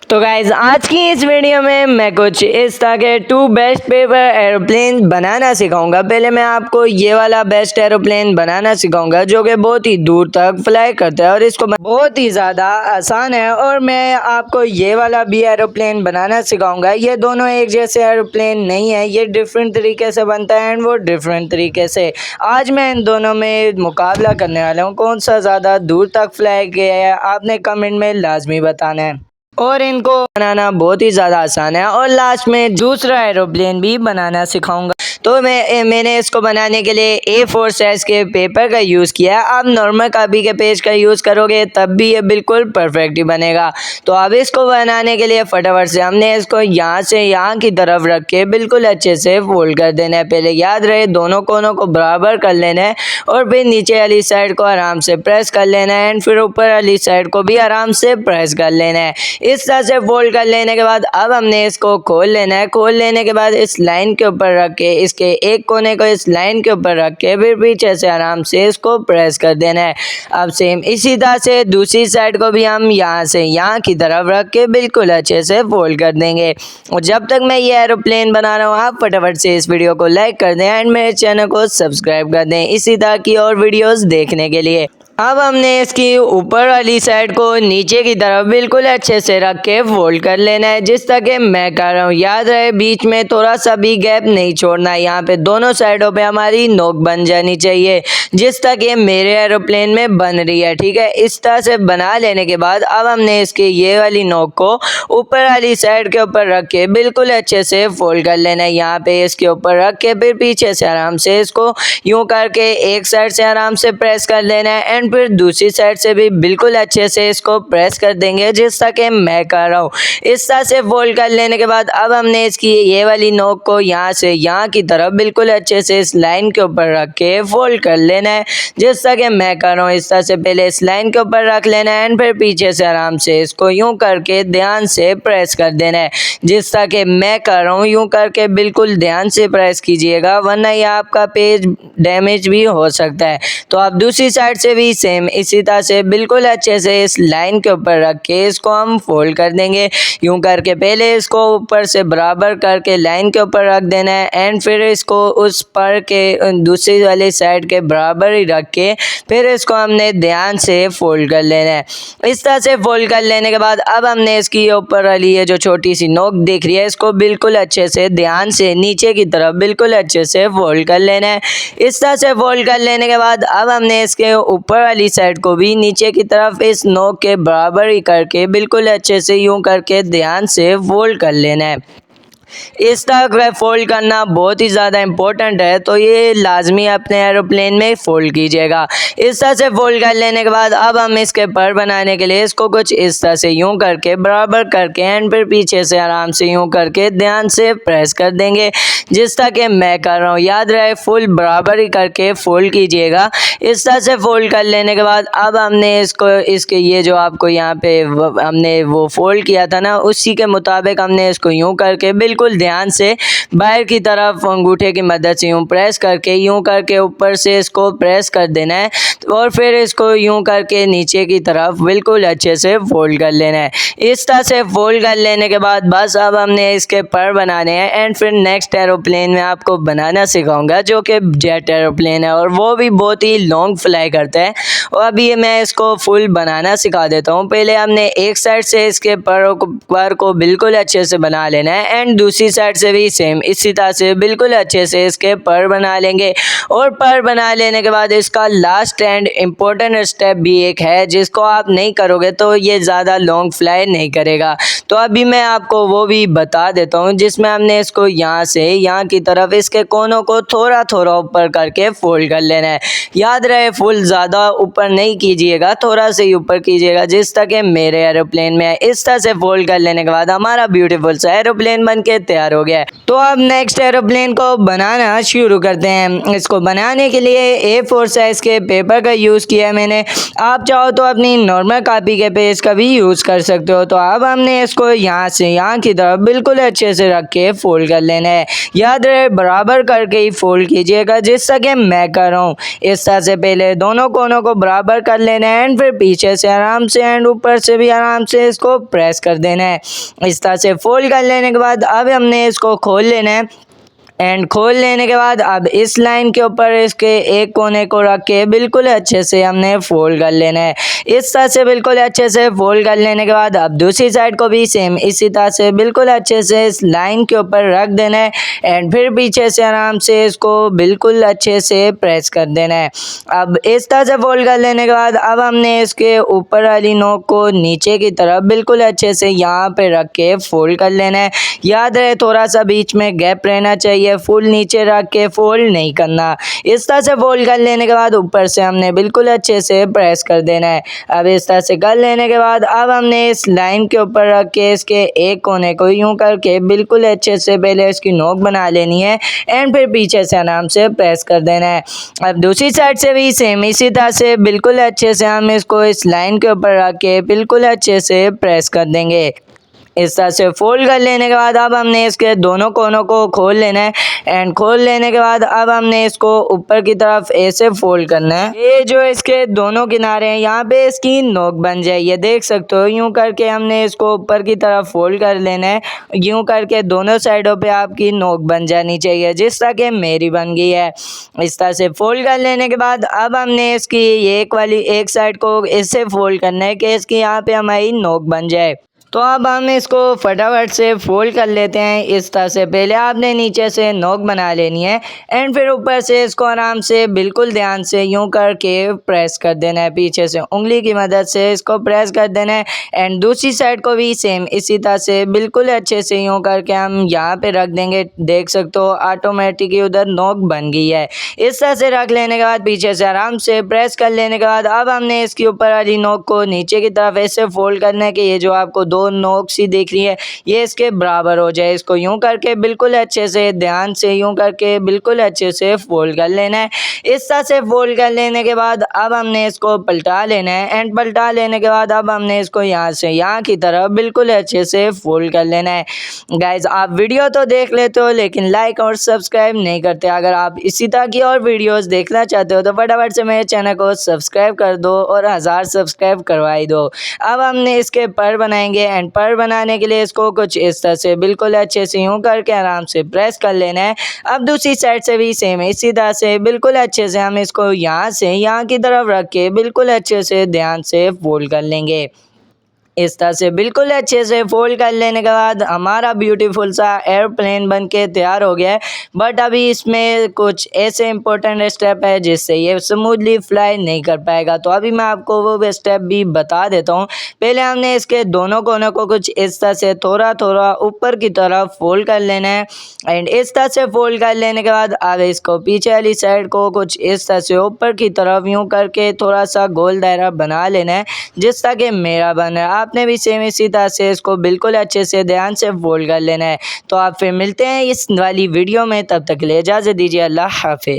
तो गाइज आज की इस वीडियो में मैं कुछ इस तरह के 2 बेस्ट पेपर एरोप्लेन बनाना सिखाऊंगा। पहले मैं आपको ये वाला बेस्ट एरोप्लेन बनाना सिखाऊंगा जो कि बहुत ही दूर तक फ्लाई करता है और इसको बहुत ही ज़्यादा आसान है। और मैं आपको ये वाला भी एरोप्लेन बनाना सिखाऊंगा। ये दोनों एक जैसे एरोप्लेन नहीं है, ये डिफरेंट तरीके से बनता है एंड वो डिफरेंट तरीके से। आज मैं इन दोनों में मुकाबला करने वाला हूँ, कौन सा ज़्यादा दूर तक फ्लाई किया है आपने कमेंट में लाजमी बताना है। और इनको बनाना बहुत ही ज़्यादा आसान है। और लास्ट में दूसरा एरोप्लेन भी बनाना सिखाऊंगा। तो मैंने इसको बनाने के लिए A4 साइज़ के पेपर का यूज़ किया है। आप नॉर्मल कॉपी के पेज का यूज़ करोगे तब भी ये बिल्कुल परफेक्ट ही बनेगा। तो अब इसको बनाने के लिए फटाफट से हमने इसको यहाँ से यहाँ की तरफ रख के बिल्कुल अच्छे से फोल्ड कर देना है। पहले याद रहे दोनों कोनों को बराबर कर लेना है और फिर नीचे वाली साइड को आराम से प्रेस कर लेना है एंड फिर ऊपर वाली साइड को भी आराम से प्रेस कर लेना है। इस तरह से फोल्ड कर लेने के बाद अब हमने इसको खोल लेना है। खोल लेने के बाद इस लाइन के ऊपर रख के इसके एक कोने को इस लाइन के ऊपर रख के फिर पीछे से आराम से इसको प्रेस कर देना है। अब सेम इसी तरह से दूसरी साइड को भी हम यहाँ से यहाँ की तरफ रख के बिल्कुल अच्छे से फोल्ड कर देंगे। और जब तक मैं ये एरोप्लेन बना रहा हूँ आप फटाफट से इस वीडियो को लाइक कर दें एंड मेरे चैनल को सब्सक्राइब कर दें इसी तरह की और वीडियोस देखने के लिए। अब हमने इसकी ऊपर वाली साइड को नीचे की तरफ बिल्कुल अच्छे से रख के फोल्ड कर लेना है जिस तरह के मैं कर रहा हूँ। याद रहे बीच में थोड़ा सा भी गैप नहीं छोड़ना है। यहाँ पे दोनों साइडों पे हमारी नोक बन जानी चाहिए जिस तरह के मेरे एरोप्लेन में बन रही है। ठीक है, इस तरह से बना लेने के बाद अब हमने इसके ये वाली नोक को ऊपर वाली साइड के ऊपर रख के बिल्कुल अच्छे से फोल्ड कर लेना है। यहाँ पे इसके ऊपर रख के फिर पीछे से आराम से इसको यूँ करके एक साइड से आराम से प्रेस कर लेना है एंड फिर दूसरी साइड से भी बिल्कुल अच्छे से इसको प्रेस कर देंगे जिस तरह के मैं कर रहा हूँ। इस तरह से फोल्ड कर लेने के बाद अब हमने इसकी ये वाली नोक को यहाँ से यहाँ की तरफ बिल्कुल अच्छे से इस लाइन के ऊपर रख के फोल्ड कर लेना है जिस तरह के मैं कर रहा हूँ। इस तरह से पहले इस लाइन के ऊपर रख लेना है एंड फिर पीछे से आराम से इसको यूँ करके ध्यान से प्रेस कर देना है जिस तरह के मैं कर रहा हूँ। यूँ करके बिल्कुल ध्यान से प्रेस कीजिएगा वरना ये आपका पेज डैमेज भी हो सकता है। तो आप दूसरी साइड से भी सेम इसी तरह से बिल्कुल अच्छे से इस लाइन के ऊपर रख के इसको हम फोल्ड कर देंगे। यूं करके पहले इसको ऊपर से बराबर करके लाइन के ऊपर रख देना है एंड फिर इसको उस पर के दूसरी वाली साइड के बराबर ही रख के फिर इसको हमने ध्यान से फोल्ड कर लेना है। इस तरह से फोल्ड कर लेने के बाद अब हमने इसकी ऊपर वाली ये जो छोटी सी नोक दिख रही है इसको बिल्कुल अच्छे से ध्यान से नीचे की तरफ बिल्कुल अच्छे से फोल्ड कर लेना है। इस तरह से फोल्ड कर लेने के बाद अब हमने इसके ऊपर वाली साइड को भी नीचे की तरफ इस नोक के बराबर ही करके बिल्कुल अच्छे से यूं करके ध्यान से फोल्ड कर लेना है। इस तरह फोल्ड करना बहुत ही ज़्यादा इम्पोर्टेंट है तो ये लाजमी अपने एरोप्लेन में फोल्ड कीजिएगा। इस तरह से फोल्ड कर लेने के बाद अब हम इसके पर बनाने के लिए इसको कुछ इस तरह से यूं करके बराबर करके एंड फिर पीछे से आराम से यूं करके ध्यान से प्रेस कर देंगे जिस तरह के मैं कर रहा हूँ। याद रहे फुल बराबर ही करके फोल्ड कीजिएगा। इस तरह से फोल्ड कर लेने के बाद अब हमने इसको इसके ये जो आपको यहाँ पे हमने वो फोल्ड किया था ना उसी के मुताबिक हमने इसको यूं करके बिल्कुल ध्यान से बाहर की तरफ अंगूठे की मदद से यूं प्रेस करके यूं करके ऊपर से इसको प्रेस कर देना है और फिर इसको यूं करके नीचे की तरफ बिल्कुल अच्छे से फोल्ड कर लेना है। इस तरह से फोल्ड कर लेने के बाद बस अब हमने इसके पर बनाने हैं एंड फिर नेक्स्ट एरोप्लेन में आपको बनाना सिखाऊंगा जो कि जेट एरोप्लेन है और वो भी बहुत ही लॉन्ग फ्लाई करता है। और अभी मैं इसको फुल बनाना सिखा देता हूँ। पहले हमने एक साइड से इसके पर को बिल्कुल अच्छे से बना लेना है एंड दूसरी साइड से भी सेम इसी तरह से बिल्कुल अच्छे से इसके पर बना लेंगे। और पर बना लेने के बाद इसका लास्ट एंड इम्पोर्टेंट स्टेप भी एक है जिसको आप नहीं करोगे तो ये ज़्यादा लॉन्ग फ्लाई नहीं करेगा। तो अभी मैं आपको वो भी बता देता हूँ जिसमें हमने इसको यहाँ से यहाँ की तरफ इसके कोनों को थोड़ा थोड़ा ऊपर करके फोल्ड कर लेना है। याद रहे फुल ज़्यादा ऊपर नहीं कीजिएगा, थोड़ा से ही ऊपर कीजिएगा जिस तरह के मेरे एरोप्लेन में है। इस तरह से फोल्ड कर लेने के बाद हमारा ब्यूटीफुल सा एरोप्लेन बन के तैयार हो गया है। तो अब नेक्स्ट एरोप्लेन को बनाना शुरू करते हैं। इसको बनाने के लिए A4 साइज के पेपर का यूज़ किया है मैंने। आप चाहो तो अपनी नॉर्मल कॉपी के पेज का भी यूज़ कर सकते हो। तो अब हमने इसको यहाँ से यहाँ की तरफ बिल्कुल अच्छे से रख के फोल्ड कर लेना है। याद रहे बराबर करके ही फोल्ड कीजिएगा, जिस तरह कि मैं कर रहा हूँ। इस तरह से पहले दोनों कोनों को बराबर कर लेना है एंड फिर पीछे से आराम से एंड ऊपर से भी आराम से इसको प्रेस कर देना है। इस तरह से फोल्ड कर लेने के बाद अब हमने इसको खोल लेना है एंड खोल लेने के बाद अब इस लाइन के ऊपर इसके एक कोने को रख के बिल्कुल अच्छे से हमने फोल्ड कर लेना है। इस तरह से बिल्कुल अच्छे से फोल्ड कर लेने के बाद अब दूसरी साइड को भी सेम इसी तरह से बिल्कुल अच्छे से इस लाइन के ऊपर रख देना है एंड फिर पीछे से आराम से इसको बिल्कुल अच्छे से प्रेस कर देना है। अब इस तरह से फोल्ड कर लेने के बाद अब हमने इसके ऊपर वाली नोक को नीचे की तरफ बिल्कुल अच्छे से यहाँ पे रख के फोल्ड कर लेना है। याद रहे थोड़ा सा बीच में गैप रहना चाहिए, फुल नीचे रख के फोल्ड नहीं करना। इस तरह से फोल्ड कर लेने के बाद ऊपर से हमने बिल्कुल अच्छे से प्रेस कर देना है। अब इस तरह से कर लेने के बाद अब हमने इस लाइन के ऊपर रख के इसके एक कोने को यूं करके बिल्कुल अच्छे से पहले इसकी नोक बना लेनी है एंड फिर पीछे से आराम से प्रेस कर देना है। अब दूसरी साइड से भी सेम इसी तरह से बिल्कुल अच्छे से हम इसको इस लाइन के ऊपर रख के बिल्कुल अच्छे से प्रेस कर देंगे। इस तरह से फोल्ड कर लेने के बाद अब हमने इसके दोनों कोनों को खोल लेना है एंड खोल लेने के बाद अब हमने इसको ऊपर की तरफ ऐसे फोल्ड करना है। ये जो इसके दोनों किनारे हैं यहाँ पे इसकी नोक बन जाए, ये देख सकते हो। यूं करके हमने इसको ऊपर की तरफ फोल्ड कर लेना है। यूं करके दोनों साइडों पे आपकी नोक बन जानी चाहिए, जिस तरह के मेरी बन गई है। इस तरह से फोल्ड कर लेने के बाद अब हमने इसकी एक साइड को ऐसे फोल्ड करना है कि इसकी यहाँ पे हमारी नोक बन जाए। तो अब हम इसको फटाफट से फोल्ड कर लेते हैं। इस तरह से पहले आपने नीचे से नोक बना लेनी है एंड फिर ऊपर से इसको आराम से बिल्कुल ध्यान से यूं करके प्रेस कर देना है। पीछे से उंगली की मदद से इसको प्रेस कर देना है एंड दूसरी साइड को भी सेम इसी तरह से बिल्कुल अच्छे से यूं करके हम यहाँ पे रख देंगे। देख सकते हो ऑटोमेटिक ही उधर नोक बन गई है। इस तरह से रख लेने के बाद पीछे से आराम से प्रेस कर लेने के बाद अब हमने इसके ऊपर वाली नोक को नीचे की तरफ ऐसे फोल्ड करना है कि ये जो आपको दो नोक सी दिख रही है ये इसके बराबर हो जाए। इसको यूं करके बिल्कुल अच्छे से ध्यान से यूं करके बिल्कुल अच्छे से फोल्ड कर लेना है। इस तरह से फोल्ड कर लेने के बाद अब हमने इसको पलटा लेना है एंड पलटा लेने के बाद अब हमने इसको यहाँ से यहाँ की तरफ बिल्कुल अच्छे से फोल्ड कर लेना है। गाइज आप वीडियो तो देख लेते हो लेकिन लाइक और सब्सक्राइब नहीं करते। अगर आप इसी तरह की और वीडियोस देखना चाहते हो तो फटाफट से मेरे चैनल को सब्सक्राइब कर दो और 1000 सब्सक्राइब करवाई दो। अब हमने इसके पर बनाएंगे एंड पर बनाने के लिए इसको कुछ इस तरह से बिल्कुल अच्छे से यूं करके आराम से प्रेस कर लेना है। अब दूसरी साइड से भी सेम इसी तरह से बिल्कुल अच्छे से हम इसको यहाँ से यहाँ की तरफ रख के बिल्कुल अच्छे से ध्यान से फोल्ड कर लेंगे। इस तरह से बिल्कुल अच्छे से फोल्ड कर लेने के बाद हमारा ब्यूटीफुल सा एयरप्लेन बन के तैयार हो गया है। बट अभी इसमें कुछ ऐसे इंपॉर्टेंट स्टेप है जिससे ये स्मूथली फ्लाई नहीं कर पाएगा। तो अभी मैं आपको वो स्टेप भी बता देता हूँ। पहले हमने इसके दोनों कोनों को कुछ इस तरह से थोड़ा थोड़ा ऊपर की तरफ फोल्ड कर लेना है एंड इस तरह से फोल्ड कर लेने के बाद अब इसको पीछे वाली साइड को कुछ इस तरह से ऊपर की तरफ यूँ करके थोड़ा सा गोल दायरा बना लेना है, जिस तरह के मेरा बन रहा है। आपने भी सेम इसी तरह से इसको बिल्कुल अच्छे से ध्यान से फोल्ड कर लेना है। तो आप फिर मिलते हैं इस वाली वीडियो में, तब तक के लिए इजाज़त दीजिए। अल्लाह हाफिज़।